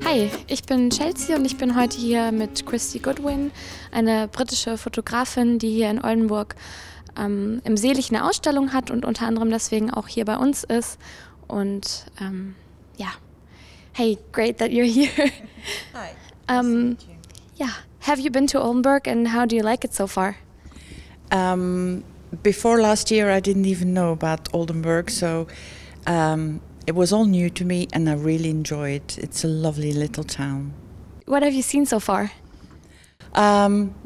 Hi, ich bin Chelsea und ich bin heute hier mit Christie Goodwin, eine britische Fotografin, die hier in Oldenburg im Seelig eine Ausstellung hat und unter anderem deswegen auch hier bei uns ist. Und ja, hey, great that you're here. Hi. Nice to meet you. Yeah, have you been to Oldenburg and how do you like it so far? Before last year, I didn't even know about Oldenburg, so it was all new to me, and I really enjoy it. It's a lovely little town. What have you seen so far?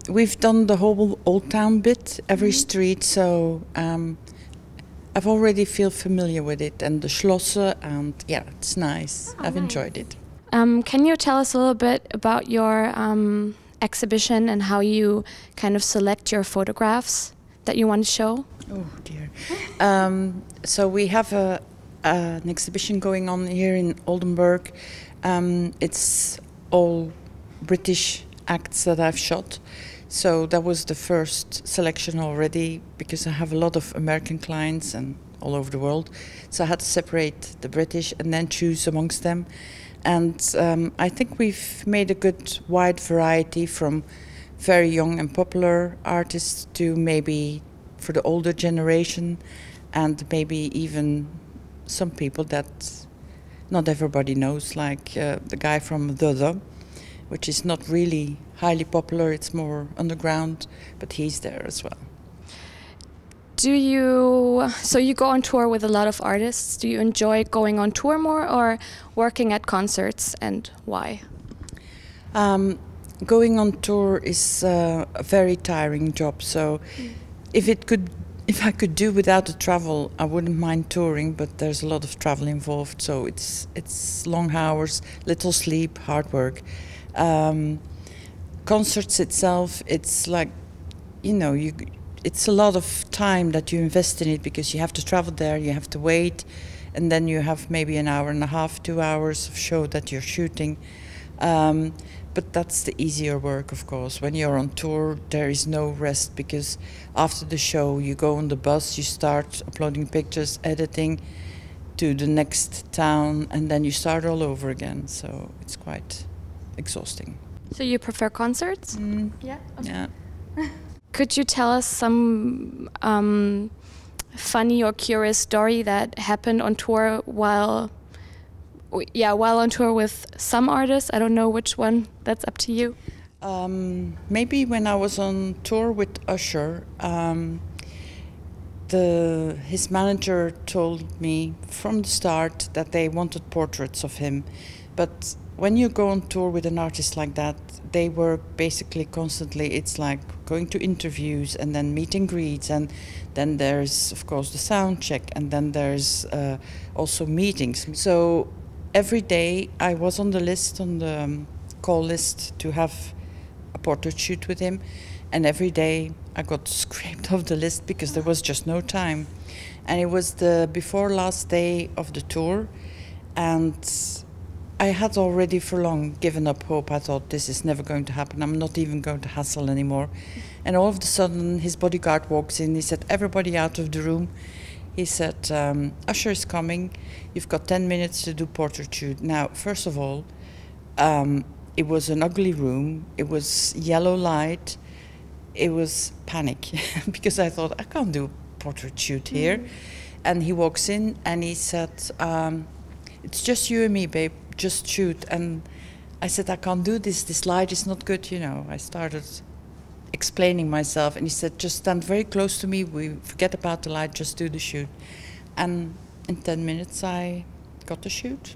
We've done the whole old town bit, every street, so I've already feel familiar with it, and the Schlosse, and yeah, it's nice. I've enjoyed it. Can you tell us a little bit about your exhibition and how you kind of select your photographs that you want to show? Oh dear. So we have an exhibition going on here in Oldenburg. It's all British acts that I've shot. So that was the first selection already, because I have a lot of American clients and all over the world. So I had to separate the British and then choose amongst them. And I think we've made a good wide variety, from very young and popular artists to maybe for the older generation, and maybe even some people that not everybody knows, like the guy from the, which is not really highly popular, it's more underground, but he's there as well. So you go on tour with a lot of artists. Do you enjoy going on tour more or working at concerts, and why? Going on tour is a very tiring job, so if I could do without the travel, I wouldn't mind touring, but there's a lot of travel involved, so it's long hours, little sleep, hard work. Concerts itself, it's like, it's a lot of time that you invest in it, because you have to travel there, you have to wait, and then you have maybe an hour and a half, 2 hours of show that you're shooting. But that's the easier work, of course. When you're on tour, there is no rest, because after the show you go on the bus, you start uploading pictures, editing to the next town, and then you start all over again. So it's quite exhausting. So you prefer concerts? Yeah. Okay. Yeah. Could you tell us some funny or curious story that happened on tour while on tour with some artists? I don't know which one, that's up to you. Maybe when I was on tour with Usher, his manager told me from the start that they wanted portraits of him. But when you go on tour with an artist like that, they work basically constantly. It's like going to interviews and then meet and greets, and then there's of course the sound check, and then there's also meetings. So every day I was on the list, on the call list, to have a portrait shoot with him, and every day I got scraped off the list because there was just no time. And it was the before last day of the tour, and I had already for long given up hope. I thought, this is never going to happen, I'm not even going to hassle anymore. And all of a sudden his bodyguard walks in, he said, everybody out of the room. He said, Usher is coming, you've got 10 minutes to do portrait shoot. Now, first of all, it was an ugly room, it was yellow light, it was panic, because I thought, I can't do a portrait shoot here. And he walks in and he said, it's just you and me, babe, just shoot. And I said, I can't do this light is not good, I started explaining myself, and he said, just stand very close to me, we forget about the light, just do the shoot. And in 10 minutes I got the shoot.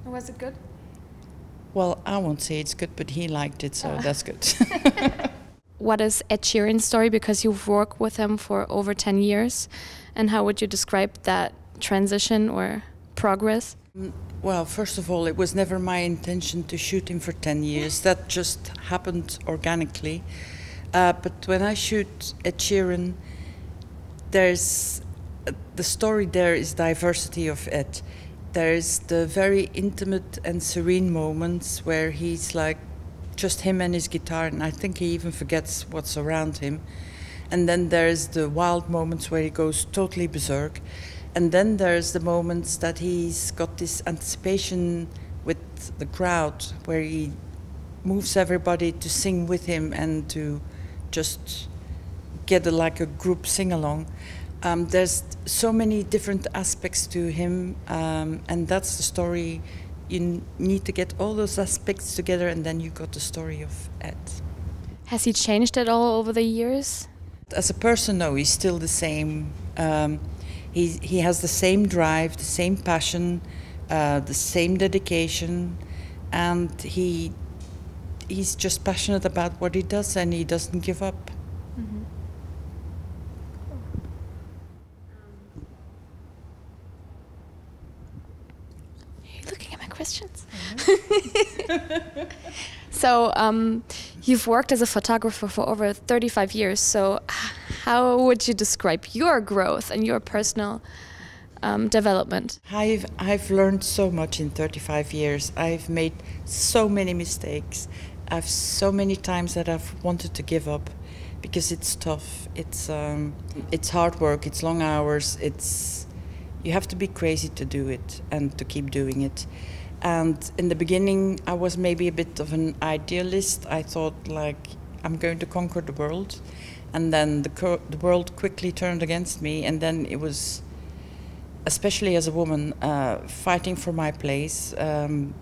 Was it good? Well, I won't say it's good, but he liked it, so that's good. What is Ed Sheeran's story? Because you've worked with him for over 10 years, and how would you describe that transition or progress? Well, first of all, it was never my intention to shoot him for 10 years. That just happened organically. But when I shoot Ed Sheeran, there's the story there is diversity of Ed. There's the very intimate and serene moments where he's like just him and his guitar, and I think he even forgets what's around him. And then there's the wild moments where he goes totally berserk. And then there's the moments that he's got this anticipation with the crowd, where he moves everybody to sing with him and to just get like a group sing-along. There's so many different aspects to him, and that's the story. You need to get all those aspects together, and then you got the story of Ed. Has he changed at all over the years? As a person, no, he's still the same. He has the same drive, the same passion, the same dedication, and he's just passionate about what he does, and he doesn't give up. Mm-hmm. Are you looking at my questions? Mm-hmm. So, you've worked as a photographer for over 35 years, so how would you describe your growth and your personal development? I've learned so much in 35 years. I've made so many mistakes. I've so many times that I've wanted to give up because it's tough. It's hard work. It's long hours. You have to be crazy to do it and to keep doing it. And in the beginning, I was maybe a bit of an idealist. I thought, like, I'm going to conquer the world. And then the world quickly turned against me. And then it was, especially as a woman, fighting for my place.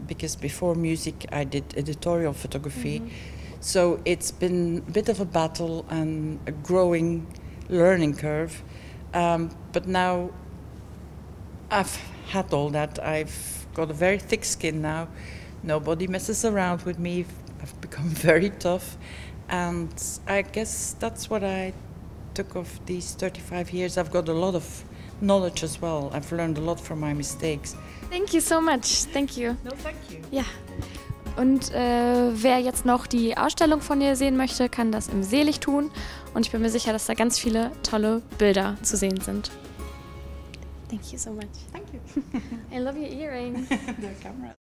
Because before music, I did editorial photography. Mm-hmm. So it's been a bit of a battle and a growing learning curve. But now I've had all that. I've got a very thick skin now. Nobody messes around with me. I've become very tough. And I guess that's what I took of these 35 years. I've got a lot of knowledge as well. I've learned a lot from my mistakes. Thank you so much. Thank you. No, thank you. Ja. Und wer jetzt noch die Ausstellung von dir sehen möchte, kann das im Selig tun. Und ich bin mir sicher, dass da ganz viele tolle Bilder zu sehen sind. Thank you so much. Thank you. I love your earring. The camera.